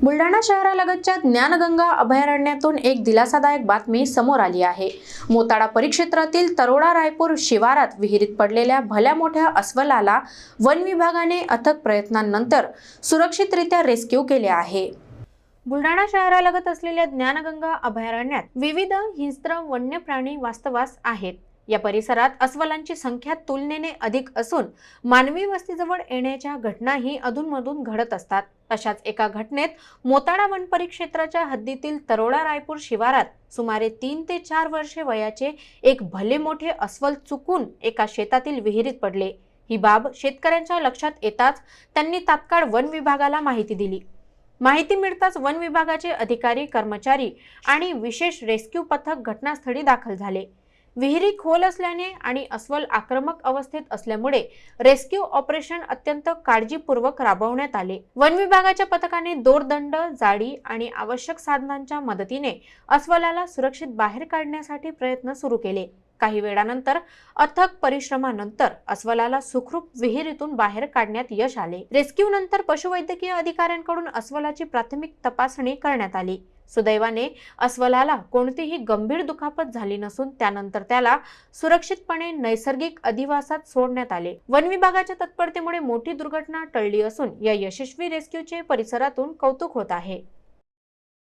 बुलढाणा शहरालगतच्या ज्ञानगंगा अभयारण्यातून एक दिलासादायक बातमी समोर आली आहे। मोताळा परिक्षेत्रातील तरोडा रायपूर शिवारात विहिरीत पडलेल्या भल्या मोठ्या अस्वलाला वन विभागाने अथक प्रयत्नांनंतर सुरक्षितरित्या रेस्क्यू केले आहे। बुलढाणा शहरालगत असलेल्या ज्ञानगंगा अभयारण्यात विविध हिंस्त्र वन्य प्राणी वास्तवास आहेत। या परिसरात अस्वलांची संख्या तुलनेने अधिक असून मानवी वस्तीजवळ येण्याच्या घटनाही अधूनमधून घडत असतात। अशाच एका घटनेत मोताळा वन परिक्षेत्राच्या हद्दीतील तरोडा रायपूर शिवारात सुमारे 3 ते 4 वर्षे वयाचे एक भले मोठे अस्वल चुकून एका शेतातील विहिरीत पडले। ही बाब शेतकऱ्यांच्या लक्षात येताच त्यांनी तात्काळ वन विभागाला माहिती दिली। माहिती मिळताच वन विभागाचे अधिकारी, कर्मचारी आणि विशेष रेस्क्यू पथक घटनास्थळी दाखल झाले। विहिरी खोल असल्याने आणि अस्वल आक्रमक अवस्थेत असल्यामुळे रेस्क्यू ऑपरेशन अत्यंत काळजीपूर्वक राबवण्यात आले। वन विभागाच्या पथकाने दोरदंड, जाळी आणि आवश्यक साधनांच्या मदतीने अस्वलाला सुरक्षित बाहेर काढण्यासाठी प्रयत्न सुरू केले। काही वेळानंतर अथक परिश्रमानंतर अस्वलाला सुखरूप विहिरीतून बाहेर काढण्यात यश आले। रेस्क्यू नंतर पशुवैद्यकीय अधिकाऱ्यांकडून अस्वलाची प्राथमिक तपासणी करण्यात आली। सुदैवाने अस्वलाला कोणतीही गंभीर दुखापत झाली नसून त्यानंतर त्याला सुरक्षितपणे नैसर्गिक अधिवासात सोडण्यात आले। वन विभागाच्या तत्परतेमुळे मोठी दुर्घटना टळली असून या यशस्वी रेस्क्यूचे परिसरातून कौतुक होत आहे।